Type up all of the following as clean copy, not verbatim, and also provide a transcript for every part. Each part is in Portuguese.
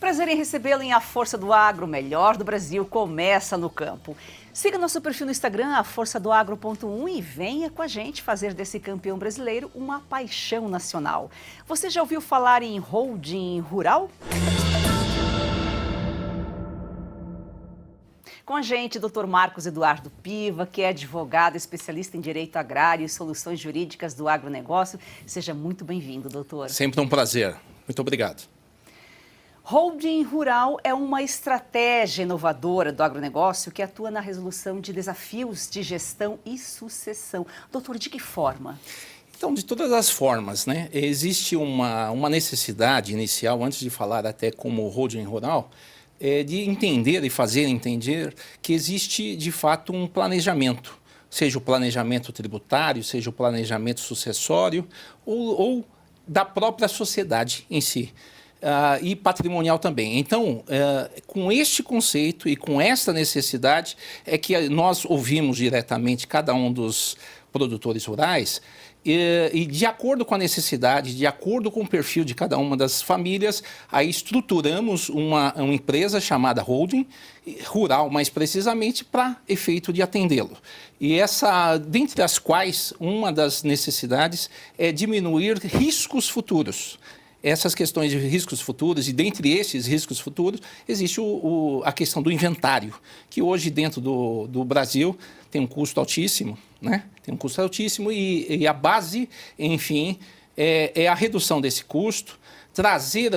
prazer em recebê-lo em A Força do Agro, o melhor do Brasil começa no campo. Siga nosso perfil no Instagram, aforçadoagro.1, e venha com a gente fazer desse campeão brasileiro uma paixão nacional. Você já ouviu falar em holding rural? Com a gente, Dr. Marcos Eduardo Piva, que é advogado especialista em direito agrário e soluções jurídicas do agronegócio. Seja muito bem-vindo, doutor. Sempre um prazer. Muito obrigado. Holding rural é uma estratégia inovadora do agronegócio que atua na resolução de desafios de gestão e sucessão. Doutor, de que forma? Então, de todas as formas, né? Existe uma necessidade inicial, antes de falar até como holding rural, de entender e fazer entender que existe, de fato, um planejamento, seja o planejamento tributário, seja o planejamento sucessório ou da própria sociedade em si. E patrimonial também. Então, com este conceito e com esta necessidade é que nós ouvimos diretamente cada um dos produtores rurais e de acordo com a necessidade, de acordo com o perfil de cada uma das famílias, aí estruturamos uma empresa chamada holding rural, mais precisamente para efeito de atendê-lo. E dentre as quais, uma das necessidades é diminuir riscos futuros. Essas questões de riscos futuros, e dentre esses riscos futuros, existe a questão do inventário, que hoje dentro do Brasil tem um custo altíssimo, né? Tem um custo altíssimo e a base, enfim, é a redução desse custo, trazer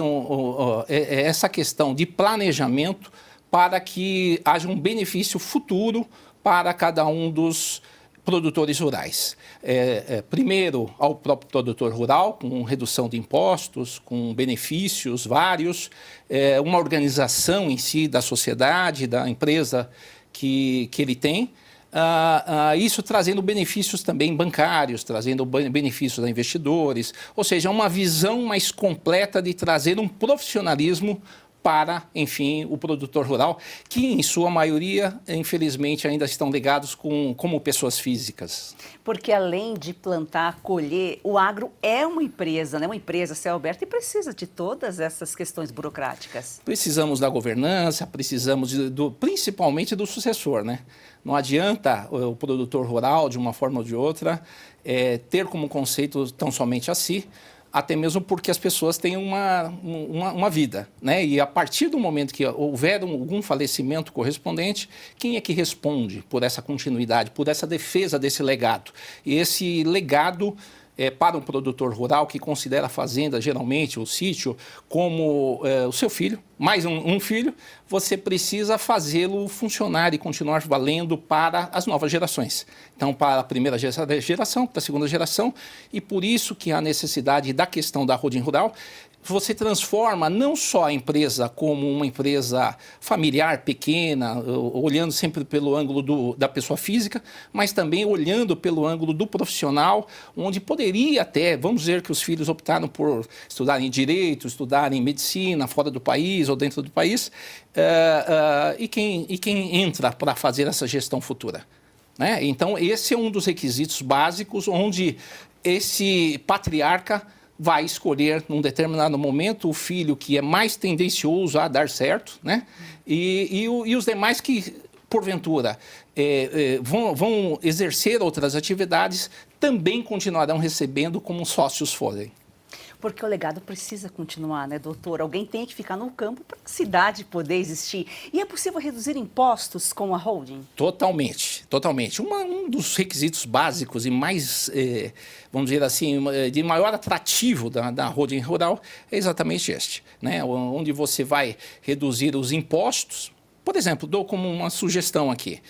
essa questão de planejamento para que haja um benefício futuro para cada um dos produtores rurais. Primeiro, ao próprio produtor rural, com redução de impostos, com benefícios vários, uma organização em si da sociedade, da empresa que ele tem, isso trazendo benefícios também bancários, trazendo benefícios a investidores, ou seja, uma visão mais completa de trazer um profissionalismo para, enfim, o produtor rural, que em sua maioria, infelizmente, ainda estão ligados como pessoas físicas. Porque além de plantar, colher, o agro é uma empresa, né? Uma empresa a céu aberto, e precisa de todas essas questões burocráticas. Precisamos da governança, precisamos principalmente do sucessor, né? Não adianta o produtor rural, de uma forma ou de outra, ter como conceito tão somente a si, até mesmo porque as pessoas têm uma vida, né? E a partir do momento que houver algum falecimento correspondente, quem é que responde por essa continuidade, por essa defesa desse legado? E esse legado para um produtor rural que considera a fazenda, geralmente, o sítio, como o seu filho, mais um filho, você precisa fazê-lo funcionar e continuar valendo para as novas gerações. Então, para a primeira geração, para a segunda geração, e por isso que há necessidade da questão da holding rural. Você transforma não só a empresa como uma empresa familiar, pequena, olhando sempre pelo ângulo da pessoa física, mas também olhando pelo ângulo do profissional, onde poderia até, vamos dizer que os filhos optaram por estudarem direito, estudarem medicina fora do país ou dentro do país, e quem entra para fazer essa gestão futura, né? Então, esse é um dos requisitos básicos onde esse patriarca vai escolher, num determinado momento, o filho que é mais tendencioso a dar certo, né? E os demais que, porventura, vão exercer outras atividades, também continuarão recebendo como sócios forem. Porque o legado precisa continuar, né, doutor? Alguém tem que ficar no campo para a cidade poder existir. E é possível reduzir impostos com a holding? Totalmente, totalmente. Um dos requisitos básicos e mais, vamos dizer assim, de maior atrativo da holding rural é exatamente este, né? Onde você vai reduzir os impostos. Por exemplo, dou como uma sugestão aqui.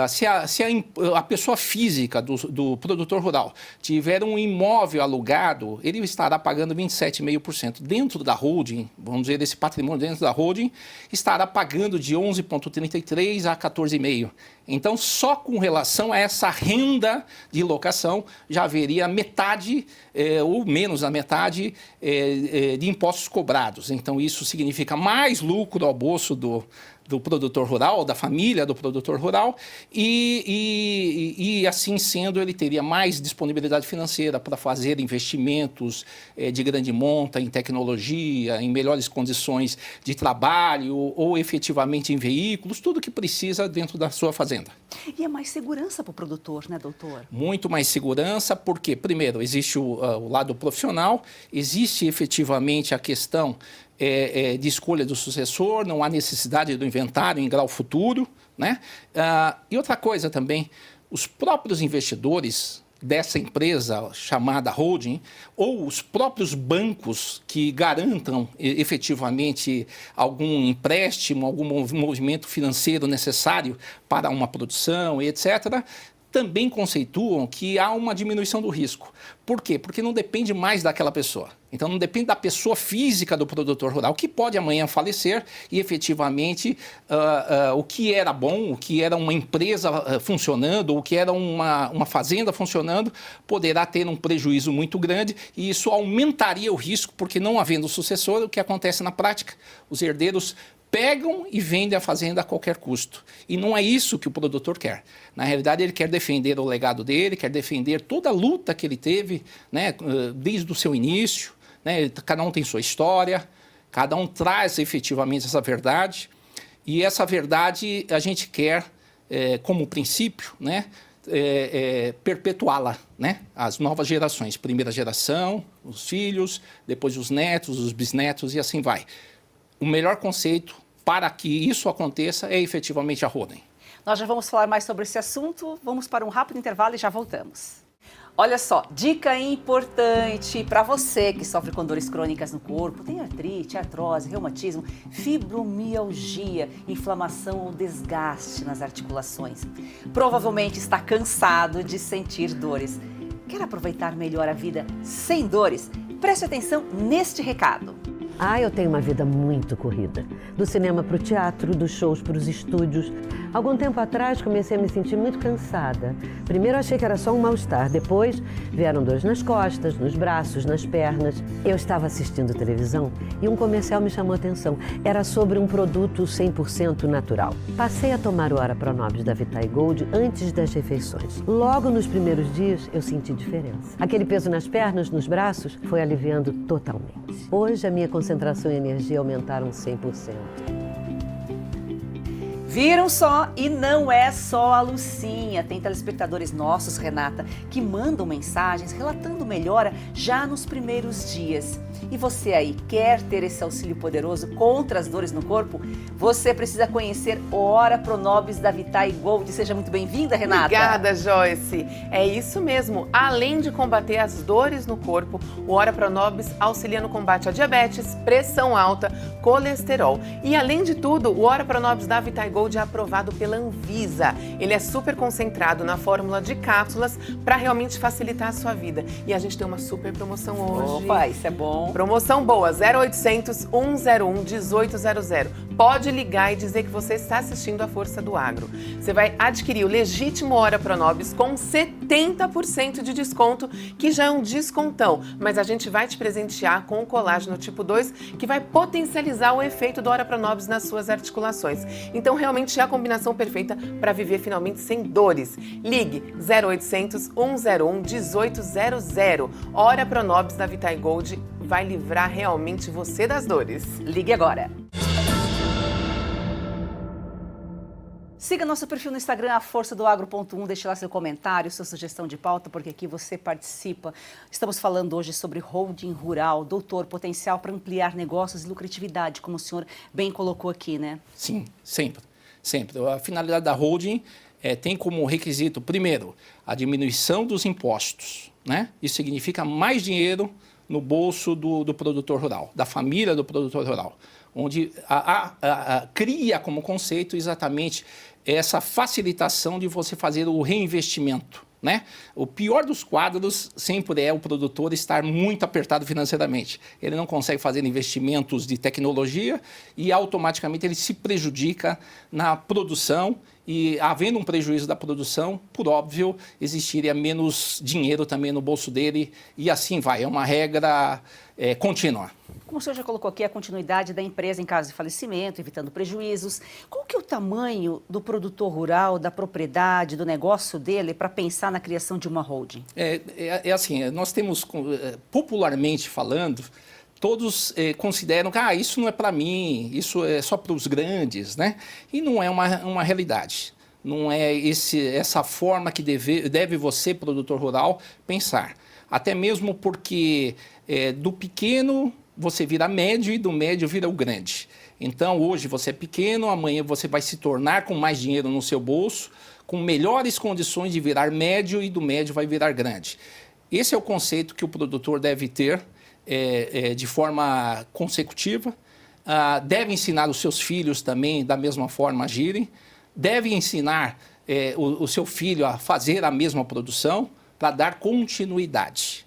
Se a pessoa física do produtor rural tiver um imóvel alugado, ele estará pagando 27,5%. Dentro da holding, vamos dizer, esse patrimônio dentro da holding, estará pagando de 11,33% a 14,5%. Então, só com relação a essa renda de locação, já haveria metade, ou menos da metade, de impostos cobrados. Então, isso significa mais lucro ao bolso do produtor rural, da família do produtor rural, e assim sendo, ele teria mais disponibilidade financeira para fazer investimentos de grande monta em tecnologia, em melhores condições de trabalho ou efetivamente em veículos, tudo que precisa dentro da sua fazenda. E é mais segurança para o produtor, né, doutor? Muito mais segurança, porque, primeiro, existe o lado profissional, existe efetivamente a questão de escolha do sucessor, não há necessidade do inventário em grau futuro, né? E outra coisa também, os próprios investidores dessa empresa chamada holding, ou os próprios bancos que garantam efetivamente algum empréstimo, algum movimento financeiro necessário para uma produção, etc., também conceituam que há uma diminuição do risco. Por quê? Porque não depende mais daquela pessoa. Então, não depende da pessoa física do produtor rural, que pode amanhã falecer e, efetivamente, o que era bom, o que era uma empresa funcionando, o que era uma fazenda funcionando, poderá ter um prejuízo muito grande e isso aumentaria o risco, porque não havendo sucessor, o que acontece na prática? Os herdeiros pegam e vendem a fazenda a qualquer custo. E não é isso que o produtor quer. Na realidade, ele quer defender o legado dele, quer defender toda a luta que ele teve, né, desde o seu início. Né, cada um tem sua história, cada um traz efetivamente essa verdade. E essa verdade a gente quer, como princípio, né, perpetuá-la, né? As novas gerações. Primeira geração, os filhos, depois os netos, os bisnetos e assim vai. O melhor conceito para que isso aconteça é efetivamente a holding. Nós já vamos falar mais sobre esse assunto, vamos para um rápido intervalo e já voltamos. Olha só, dica importante para você que sofre com dores crônicas no corpo, tem artrite, artrose, reumatismo, fibromialgia, inflamação ou desgaste nas articulações. Provavelmente está cansado de sentir dores. Quer aproveitar melhor a vida sem dores? Preste atenção neste recado. Eu tenho uma vida muito corrida. Do cinema para o teatro, dos shows para os estúdios. Algum tempo atrás comecei a me sentir muito cansada. Primeiro achei que era só um mal-estar, depois vieram dores nas costas, nos braços, nas pernas. Eu estava assistindo televisão e um comercial me chamou a atenção. Era sobre um produto 100% natural. Passei a tomar o Ora Pronobis da Vitae Gold antes das refeições. Logo nos primeiros dias eu senti diferença. Aquele peso nas pernas, nos braços, foi aliviando totalmente. Hoje a minha concentração e energia aumentaram 100%. Viram só? E não é só a Lucinha. Tem telespectadores nossos, Renata, que mandam mensagens relatando melhora já nos primeiros dias. E você aí, quer ter esse auxílio poderoso contra as dores no corpo? Você precisa conhecer o Ora Pronobis da Vitae Gold. Seja muito bem-vinda, Renata. Obrigada, Joyce. É isso mesmo. Além de combater as dores no corpo, o Ora Pronobis auxilia no combate à diabetes, pressão alta, colesterol. E além de tudo, o Ora Pronobis da Vitae Gold é aprovado pela Anvisa. Ele é super concentrado na fórmula de cápsulas para realmente facilitar a sua vida. E a gente tem uma super promoção hoje. Opa, isso é bom. Promoção boa, 0800 101 1800. Pode ligar e dizer que você está assistindo a Força do Agro. Você vai adquirir o legítimo Ora Pronobis com 70% de desconto, que já é um descontão. Mas a gente vai te presentear com o colágeno tipo 2, que vai potencializar o efeito do Ora Pronobis nas suas articulações. Então, realmente é a combinação perfeita para viver finalmente sem dores. Ligue 0800 101 1800. Ora Pronobis da Vitae Gold vai livrar realmente você das dores. Ligue agora. Siga nosso perfil no Instagram, aforçadoagro.1, deixe lá seu comentário, sua sugestão de pauta, porque aqui você participa. Estamos falando hoje sobre holding rural, doutor, potencial para ampliar negócios e lucratividade, como o senhor bem colocou aqui, né? Sim, sempre. A finalidade da holding tem como requisito, primeiro, a diminuição dos impostos, né? Isso significa mais dinheiro no bolso do produtor rural, da família do produtor rural, onde cria como conceito exatamente essa facilitação de você fazer o reinvestimento, né? O pior dos quadros sempre é o produtor estar muito apertado financeiramente. Ele não consegue fazer investimentos de tecnologia e automaticamente ele se prejudica na produção e havendo um prejuízo da produção, por óbvio, existiria menos dinheiro também no bolso dele e assim vai. É uma regra contínua. Como o senhor já colocou aqui, a continuidade da empresa em caso de falecimento, evitando prejuízos. Qual que é o tamanho do produtor rural, da propriedade, do negócio dele para pensar na criação de uma holding? É assim, nós temos, popularmente falando, todos consideram que isso não é para mim, isso é só para os grandes, né? E não é uma realidade. Não é essa forma que deve você, produtor rural, pensar. Até mesmo porque do pequeno você vira médio e do médio vira o grande. Então, hoje você é pequeno, amanhã você vai se tornar com mais dinheiro no seu bolso, com melhores condições de virar médio e do médio vai virar grande. Esse é o conceito que o produtor deve ter de forma consecutiva. Deve ensinar os seus filhos também da mesma forma a agirem. Deve ensinar o seu filho a fazer a mesma produção para dar continuidade.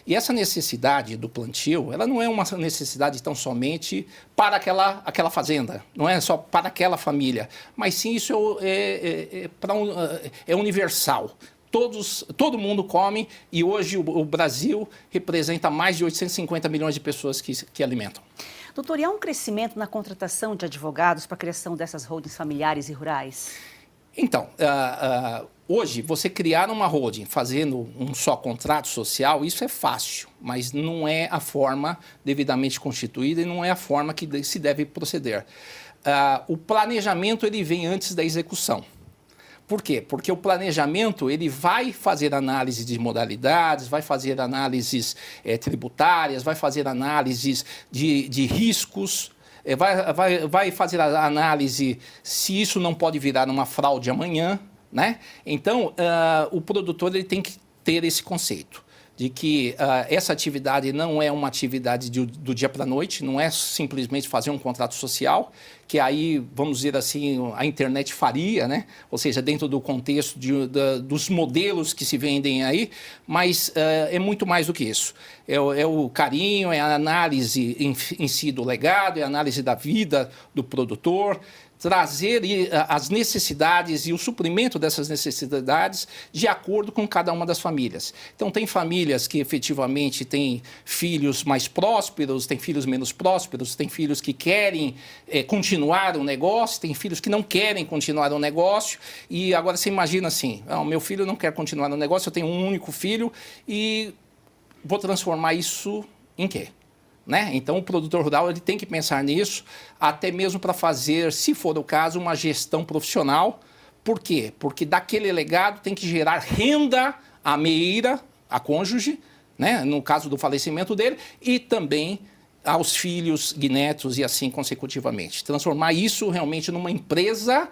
E essa necessidade do plantio, ela não é uma necessidade tão somente para aquela fazenda, não é só para aquela família, mas sim isso é universal. Todo mundo come e hoje o Brasil representa mais de 850 milhões de pessoas que alimentam. Doutor, e há um crescimento na contratação de advogados para a criação dessas holdings familiares e rurais? Então, hoje, você criar uma holding fazendo um só contrato social, isso é fácil, mas não é a forma devidamente constituída e não é a forma que se deve proceder. O planejamento ele vem antes da execução. Por quê? Porque o planejamento ele vai fazer análise de modalidades, vai fazer análises tributárias, vai fazer análises de riscos, vai fazer a análise se isso não pode virar uma fraude amanhã, né? Então, o produtor ele tem que ter esse conceito de que essa atividade não é uma atividade do dia para a noite, não é simplesmente fazer um contrato social, que aí, vamos dizer assim, a internet faria, né? Ou seja, dentro do contexto dos modelos que se vendem aí, mas é muito mais do que isso. É o carinho, é a análise em si do legado, é a análise da vida do produtor, trazer as necessidades e o suprimento dessas necessidades de acordo com cada uma das famílias. Então, tem famílias que efetivamente têm filhos mais prósperos, tem filhos menos prósperos, tem filhos que querem continuar o negócio, tem filhos que não querem continuar o negócio. E agora você imagina assim, o meu filho não quer continuar o negócio, eu tenho um único filho e vou transformar isso em quê? Né? Então, o produtor rural ele tem que pensar nisso, até mesmo para fazer, se for o caso, uma gestão profissional. Por quê? Porque daquele legado tem que gerar renda à meira, à cônjuge, né? No caso do falecimento dele, e também aos filhos, netos e assim consecutivamente. Transformar isso realmente numa empresa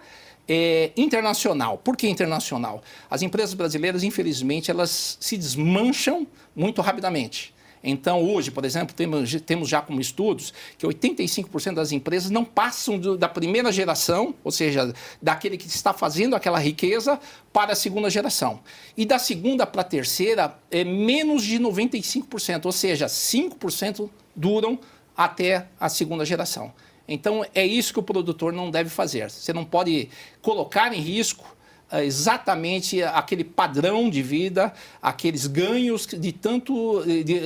internacional. Por que internacional? As empresas brasileiras, infelizmente, elas se desmancham muito rapidamente. Então, hoje, por exemplo, temos já como estudos que 85% das empresas não passam da primeira geração, ou seja, daquele que está fazendo aquela riqueza, para a segunda geração. E da segunda para a terceira, é menos de 95%, ou seja, 5% duram até a segunda geração. Então, é isso que o produtor não deve fazer. Você não pode colocar em risco exatamente aquele padrão de vida, aqueles ganhos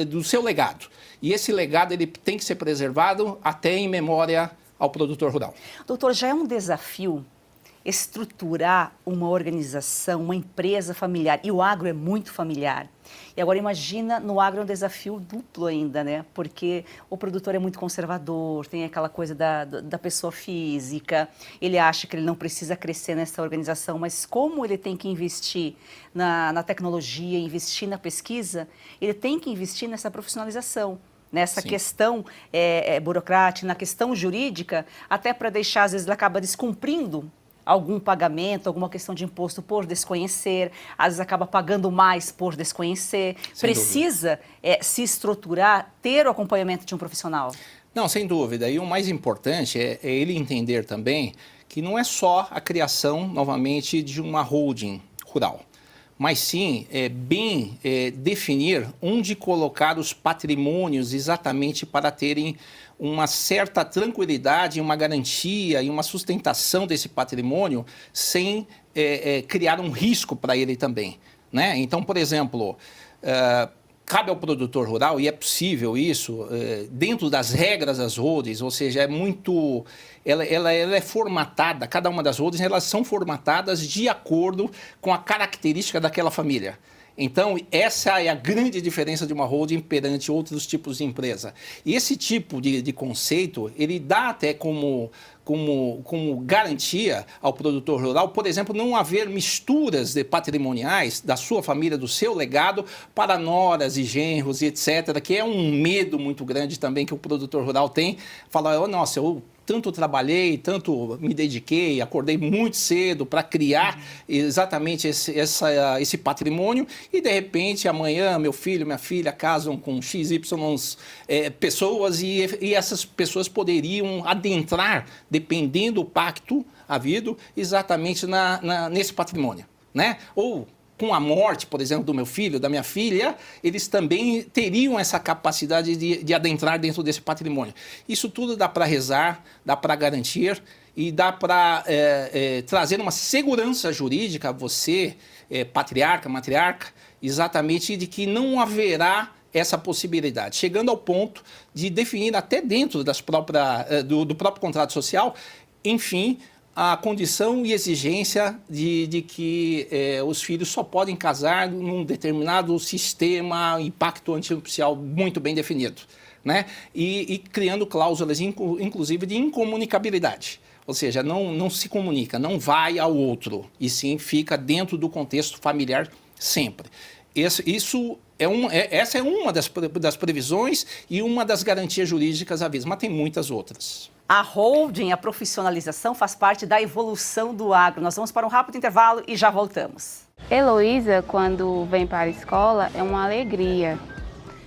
do seu legado. E esse legado ele tem que ser preservado até em memória ao produtor rural. Doutor, já é um desafio estruturar uma organização, uma empresa familiar, e o agro é muito familiar. E agora imagina, no agro é um desafio duplo ainda, né? Porque o produtor é muito conservador, tem aquela coisa da pessoa física, ele acha que ele não precisa crescer nessa organização, mas como ele tem que investir na tecnologia, investir na pesquisa, ele tem que investir nessa profissionalização, nessa Sim. questão burocrática, na questão jurídica, até para deixar, às vezes, ele acaba descumprindo algum pagamento, alguma questão de imposto por desconhecer, às vezes acaba pagando mais por desconhecer. Sem Precisa se estruturar, ter o acompanhamento de um profissional. Não, sem dúvida. E o mais importante é ele entender também que não é só a criação, novamente, de uma holding rural, mas sim definir onde colocar os patrimônios exatamente para terem uma certa tranquilidade, uma garantia e uma sustentação desse patrimônio sem criar um risco para ele também, né? Então, por exemplo, cabe ao produtor rural, e é possível isso, dentro das regras das holdings, ou seja, ela é formatada, cada uma das holdings, elas são formatadas de acordo com a característica daquela família. Então, essa é a grande diferença de uma holding perante outros tipos de empresa. E esse tipo de conceito, ele dá até como garantia ao produtor rural, por exemplo, não haver misturas de patrimoniais da sua família, do seu legado, para noras e genros e etc., que é um medo muito grande também que o produtor rural tem. Falar, nossa, eu tanto trabalhei, tanto me dediquei, acordei muito cedo para criar exatamente esse patrimônio e, de repente, amanhã meu filho, minha filha casam com XY pessoas e essas pessoas poderiam adentrar, dependendo do pacto havido, exatamente nesse patrimônio, né? Ou com a morte, por exemplo, do meu filho, da minha filha, eles também teriam essa capacidade de adentrar dentro desse patrimônio. Isso tudo dá para rezar, dá para garantir e dá para trazer uma segurança jurídica a você, patriarca, matriarca, exatamente de que não haverá essa possibilidade, chegando ao ponto de definir até dentro do próprio contrato social, enfim, a condição e exigência de que os filhos só podem casar num determinado sistema, impacto antinupcial muito bem definido, né? E criando cláusulas, inclusive, de incomunicabilidade. Ou seja, não se comunica, não vai ao outro, e sim fica dentro do contexto familiar sempre. Essa é uma das previsões e uma das garantias jurídicas havidas, mas tem muitas outras. A holding, a profissionalização, faz parte da evolução do agro. Nós vamos para um rápido intervalo e já voltamos. Heloísa, quando vem para a escola, é uma alegria.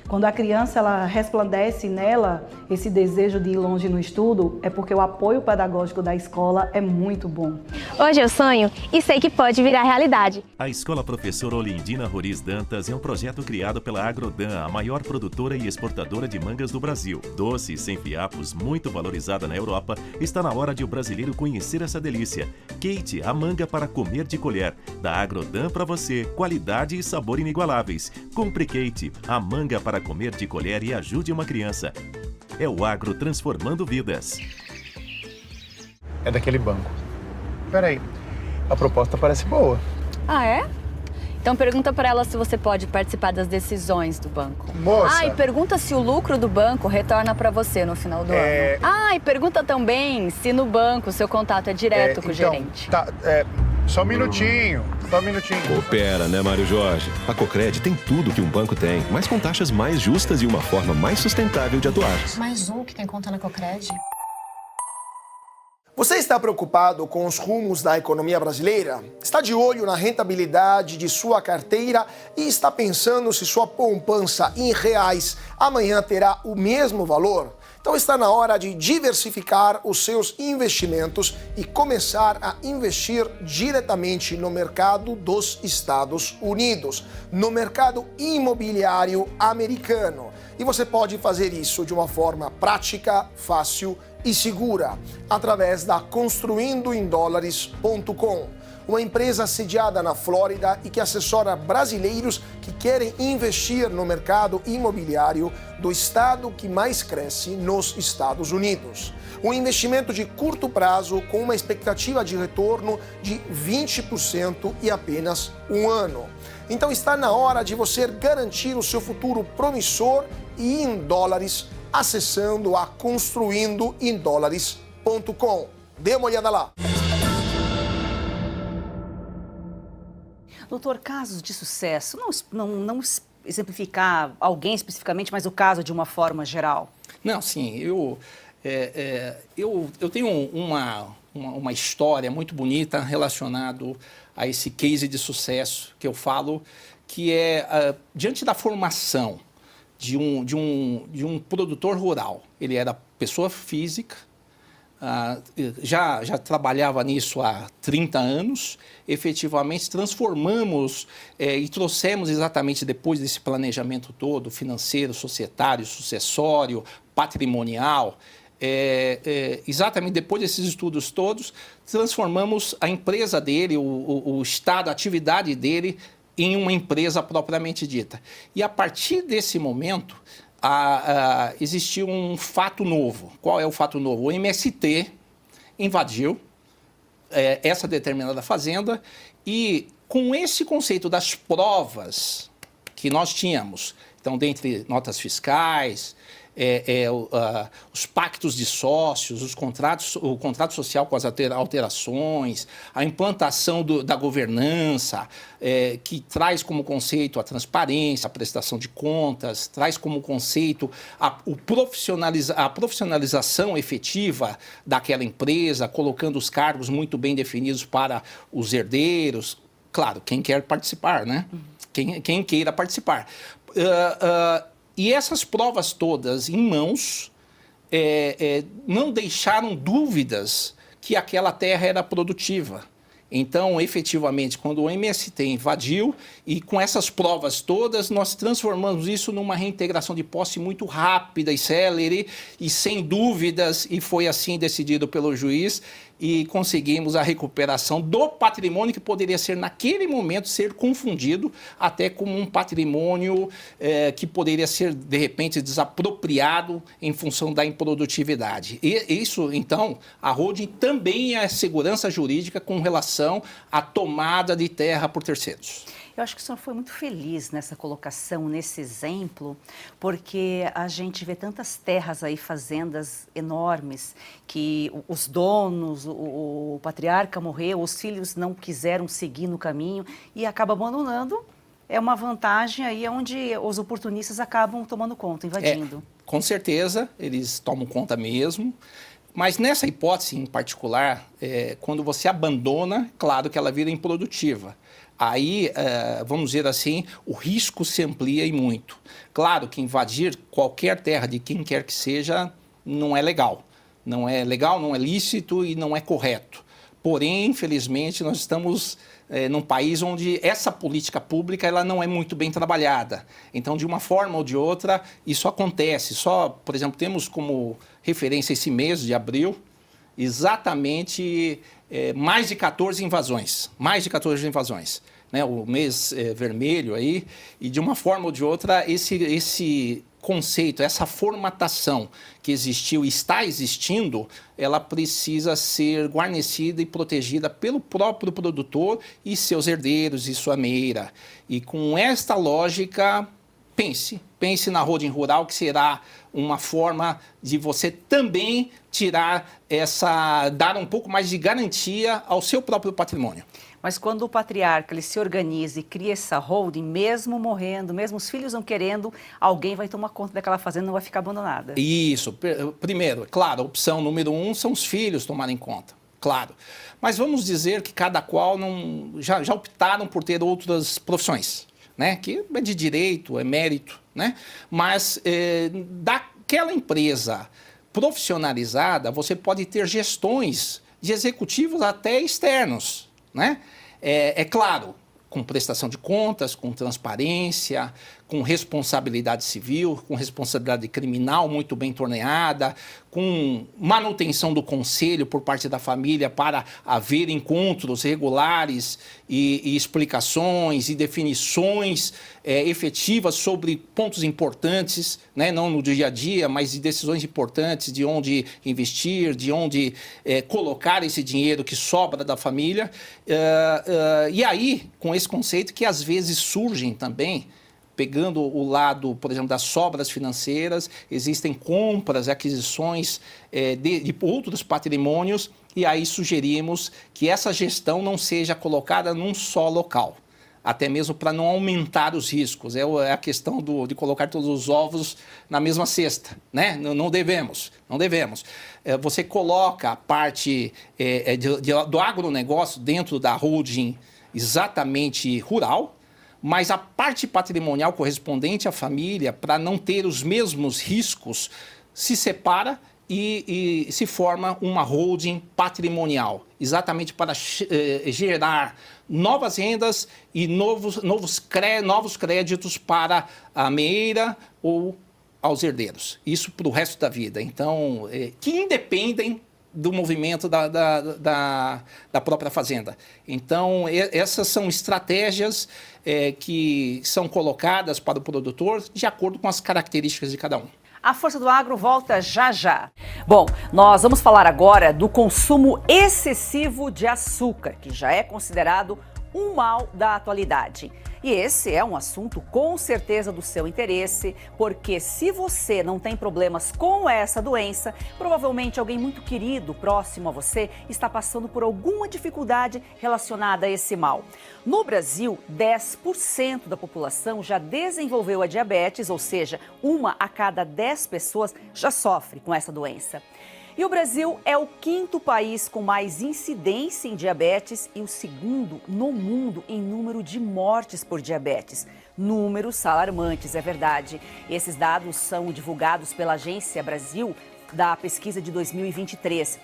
Quando a criança ela resplandece nela esse desejo de ir longe no estudo, é porque o apoio pedagógico da escola é muito bom. Hoje eu sonho e sei que pode virar realidade. A Escola Professora Olindina Roriz Dantas é um projeto criado pela Agrodan, a maior produtora e exportadora de mangas do Brasil. Doce, sem fiapos, muito valorizada na Europa, está na hora de o brasileiro conhecer essa delícia. Kate, a manga para comer de colher. Da Agrodan para você, qualidade e sabor inigualáveis. Compre Kate, a manga para comer de colher e ajude uma criança. É o agro transformando vidas. É daquele banco. Peraí, a proposta parece boa. Ah, é? Então pergunta para ela se você pode participar das decisões do banco. Moça! E pergunta se o lucro do banco retorna para você no final do ano. E pergunta também se no banco o seu contato é direto com o gerente. Só um minutinho. Coopera, né, Mário Jorge? A Cocred tem tudo que um banco tem, mas com taxas mais justas e uma forma mais sustentável de atuar. Mais um que tem conta na Cocred. Você está preocupado com os rumos da economia brasileira? Está de olho na rentabilidade de sua carteira e está pensando se sua poupança em reais amanhã terá o mesmo valor? Então está na hora de diversificar os seus investimentos e começar a investir diretamente no mercado dos Estados Unidos, no mercado imobiliário americano. E você pode fazer isso de uma forma prática, fácil e segura, através da construindoemdólares.com. Uma empresa sediada na Flórida e que assessora brasileiros que querem investir no mercado imobiliário do estado que mais cresce nos Estados Unidos. Um investimento de curto prazo com uma expectativa de retorno de 20% e apenas um ano. Então está na hora de você garantir o seu futuro promissor e em dólares acessando a construindoemdólares.com. Dê uma olhada lá. Doutor, casos de sucesso, não exemplificar alguém especificamente, mas o caso de uma forma geral. Não, sim, eu tenho uma história muito bonita relacionado a esse case de sucesso que eu falo, que é diante da formação de um produtor rural. Ele era pessoa física, já trabalhava nisso há 30 anos, efetivamente transformamos e trouxemos exatamente depois desse planejamento todo, financeiro, societário, sucessório, patrimonial, exatamente depois desses estudos todos, transformamos a empresa dele, o estado, a atividade dele, em uma empresa propriamente dita. E a partir desse momento, existiu um fato novo. Qual é o fato novo? O MST invadiu essa determinada fazenda e, com esse conceito das provas que nós tínhamos, então, dentre notas fiscais, os pactos de sócios, o contrato social com as alterações, a implantação da governança, que traz como conceito a transparência, a prestação de contas, traz como conceito a profissionalização efetiva daquela empresa, colocando os cargos muito bem definidos para os herdeiros. Claro, quem quer participar, né? Quem queira participar. E essas provas todas em mãos não deixaram dúvidas que aquela terra era produtiva. Então, efetivamente, quando o MST invadiu e com essas provas todas, nós transformamos isso numa reintegração de posse muito rápida e célere e sem dúvidas, e foi assim decidido pelo juiz, e conseguimos a recuperação do patrimônio que poderia ser, naquele momento, ser confundido até como um patrimônio que poderia ser, de repente, desapropriado em função da improdutividade. E isso, então, a holding também é segurança jurídica com relação à tomada de terra por terceiros. Eu acho que o senhor foi muito feliz nessa colocação, nesse exemplo, porque a gente vê tantas terras aí, fazendas enormes, que os donos, o patriarca morreu, os filhos não quiseram seguir no caminho e acaba abandonando. É uma vantagem aí onde os oportunistas acabam tomando conta, invadindo. Com certeza, eles tomam conta mesmo. Mas nessa hipótese em particular, quando você abandona, claro que ela vira improdutiva. Aí, vamos dizer assim, o risco se amplia e muito. Claro que invadir qualquer terra de quem quer que seja não é legal. Não é legal, não é lícito e não é correto. Porém, infelizmente, nós estamos num país onde essa política pública ela não é muito bem trabalhada. Então, de uma forma ou de outra, isso acontece. Por exemplo, temos como referência esse mês de abril, exatamente mais de 14 invasões. Mais de 14 invasões. Né? O mês vermelho aí, e de uma forma ou de outra, esse conceito, essa formatação que existiu e está existindo, ela precisa ser guarnecida e protegida pelo próprio produtor e seus herdeiros e sua meira. E com esta lógica, pense na holding rural, que será uma forma de você também dar um pouco mais de garantia ao seu próprio patrimônio. Mas quando o patriarca ele se organiza e cria essa holding, mesmo morrendo, mesmo os filhos não querendo, alguém vai tomar conta daquela fazenda, não vai ficar abandonada. Isso. Primeiro, claro, a opção número 1 são os filhos tomarem conta, claro. Mas vamos dizer que cada qual já optaram por ter outras profissões, né? Que é de direito, é mérito, né? Mas daquela empresa profissionalizada, você pode ter gestões de executivos até externos, né? É claro, com prestação de contas, com transparência, com responsabilidade civil, com responsabilidade criminal muito bem torneada, com manutenção do conselho por parte da família para haver encontros regulares e explicações e definições efetivas sobre pontos importantes, né? Não no dia a dia, mas de decisões importantes, de onde investir, de onde colocar esse dinheiro que sobra da família. E aí, com esse conceito que às vezes surgem também, pegando o lado, por exemplo, das sobras financeiras, existem compras, aquisições de outros patrimônios, e aí sugerimos que essa gestão não seja colocada num só local, até mesmo para não aumentar os riscos. É a questão de colocar todos os ovos na mesma cesta, né? Não devemos. Você coloca a parte do agronegócio dentro da holding exatamente rural, mas a parte patrimonial correspondente à família, para não ter os mesmos riscos, se separa e se forma uma holding patrimonial, exatamente para gerar novas rendas e novos créditos para a meira ou aos herdeiros. Isso para o resto da vida. Então, que independem do movimento da própria fazenda. Então, essas são estratégias que são colocadas para o produtor de acordo com as características de cada um. A Força do Agro volta já já. Bom, nós vamos falar agora do consumo excessivo de açúcar, que já é considerado um mal da atualidade. E esse é um assunto com certeza do seu interesse, porque se você não tem problemas com essa doença, provavelmente alguém muito querido, próximo a você, está passando por alguma dificuldade relacionada a esse mal. No Brasil, 10% da população já desenvolveu a diabetes, ou seja, 1 a cada 10 pessoas já sofre com essa doença. E o Brasil é o 5º país com mais incidência em diabetes e o 2º no mundo em número de mortes por diabetes. Números alarmantes, é verdade. Esses dados são divulgados pela Agência Brasil da pesquisa de 2023.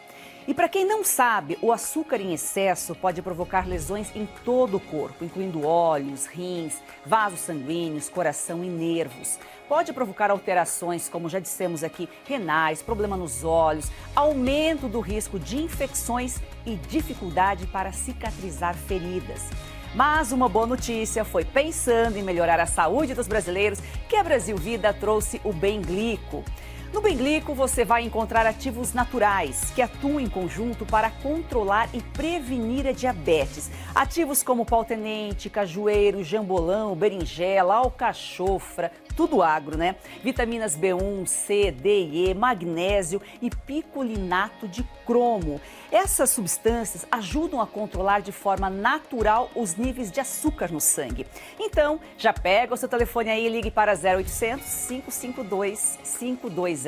E para quem não sabe, o açúcar em excesso pode provocar lesões em todo o corpo, incluindo olhos, rins, vasos sanguíneos, coração e nervos. Pode provocar alterações, como já dissemos aqui, renais, problema nos olhos, aumento do risco de infecções e dificuldade para cicatrizar feridas. Mas uma boa notícia foi pensando em melhorar a saúde dos brasileiros que a Brasil Vida trouxe o Bem-Glico. No Bem-Glico, você vai encontrar ativos naturais que atuam em conjunto para controlar e prevenir a diabetes. Ativos como pau-tenente, cajueiro, jambolão, berinjela, alcachofra, tudo agro, né? Vitaminas B1, C, D e E, magnésio e picolinato de cromo. Essas substâncias ajudam a controlar de forma natural os níveis de açúcar no sangue. Então, já pega o seu telefone aí e ligue para 0800 552 5200.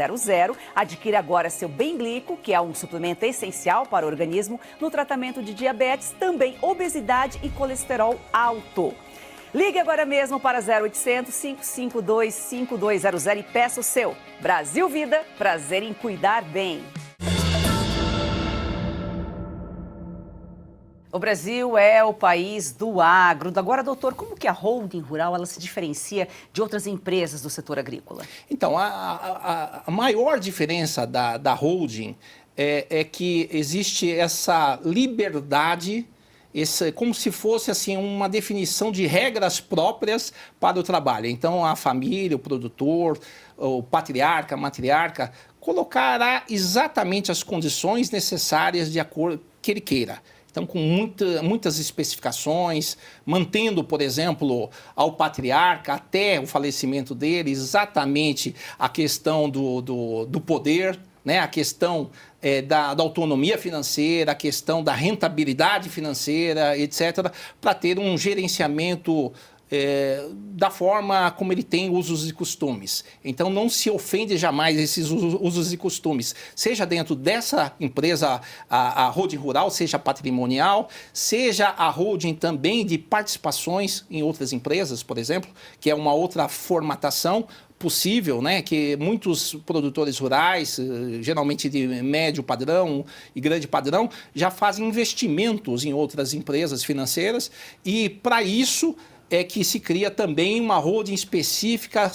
Adquira agora seu Bem-Glico, que é um suplemento essencial para o organismo no tratamento de diabetes, também obesidade e colesterol alto. Ligue agora mesmo para 0800 552 5200 e peça o seu. Brasil Vida, prazer em cuidar bem. O Brasil é o país do agro. Agora, doutor, como que a holding rural ela se diferencia de outras empresas do setor agrícola? Então, a maior diferença da holding é que existe essa liberdade, como se fosse assim, uma definição de regras próprias para o trabalho. Então, a família, o produtor, o patriarca, a matriarca, colocará exatamente as condições necessárias de acordo que ele queira. Então, com muitas especificações, mantendo, por exemplo, ao patriarca até o falecimento dele, exatamente a questão do poder, né? A questão da autonomia financeira, a questão da rentabilidade financeira, etc., para ter um gerenciamento da forma como ele tem usos e costumes. Então, não se ofende jamais esses usos e costumes, seja dentro dessa empresa, a holding rural, seja patrimonial, seja a holding também de participações em outras empresas, por exemplo, que é uma outra formatação possível, né, que muitos produtores rurais, geralmente de médio padrão e grande padrão, já fazem investimentos em outras empresas financeiras e, para isso, é que se cria também uma holding específica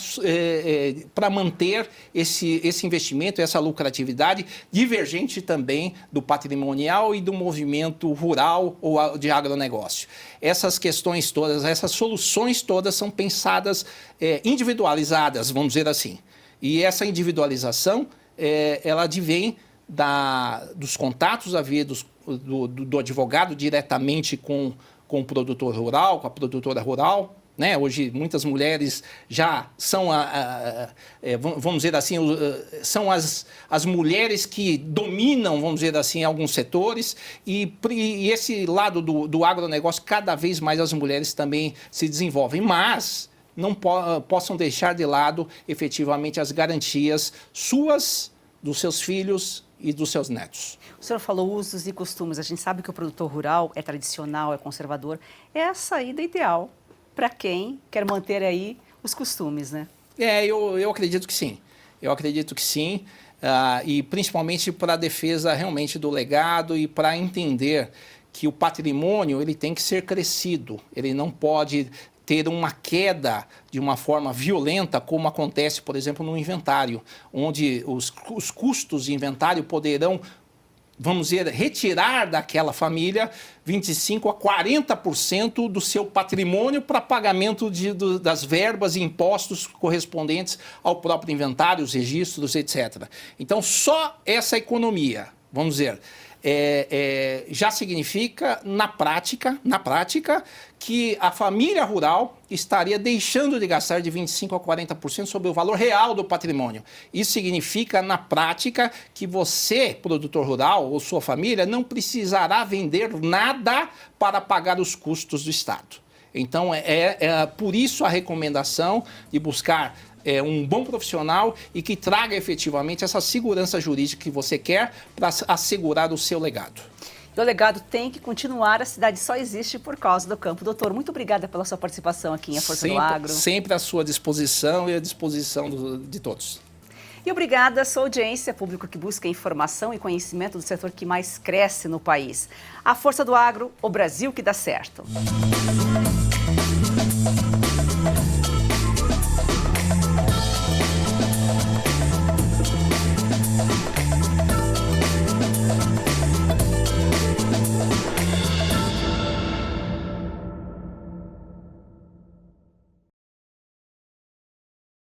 para manter esse investimento, essa lucratividade, divergente também do patrimonial e do movimento rural ou de agronegócio. Essas questões todas, essas soluções todas são pensadas individualizadas, vamos dizer assim. E essa individualização, ela advém dos contatos havidos do advogado diretamente com o produtor rural, com a produtora rural, né? Hoje muitas mulheres já são, vamos dizer assim, são as mulheres que dominam, vamos dizer assim, alguns setores e esse lado do agronegócio, cada vez mais as mulheres também se desenvolvem, mas não possam deixar de lado efetivamente as garantias suas, dos seus filhos e dos seus netos. O senhor falou usos e costumes. A gente sabe que o produtor rural é tradicional, é conservador. É a saída ideal para quem quer manter aí os costumes, né? Eu acredito que sim. Eu acredito que sim. e principalmente para a defesa realmente do legado e para entender que o patrimônio ele tem que ser crescido, ele não pode ter uma queda de uma forma violenta, como acontece, por exemplo, no inventário, onde os custos de inventário poderão, vamos dizer, retirar daquela família 25% a 40% do seu patrimônio para pagamento das verbas e impostos correspondentes ao próprio inventário, os registros, etc. Então, só essa economia, vamos dizer, já significa, na prática, que a família rural estaria deixando de gastar de 25% a 40% sobre o valor real do patrimônio. Isso significa, na prática, que você, produtor rural, ou sua família, não precisará vender nada para pagar os custos do Estado. Então, por isso a recomendação de buscar um bom profissional e que traga efetivamente essa segurança jurídica que você quer para assegurar o seu legado. E o legado tem que continuar, a cidade só existe por causa do campo. Doutor, muito obrigada pela sua participação aqui em A Força do Agro. Sempre à sua disposição e à disposição de todos. E obrigada à sua audiência, público que busca informação e conhecimento do setor que mais cresce no país. A Força do Agro, o Brasil que dá certo.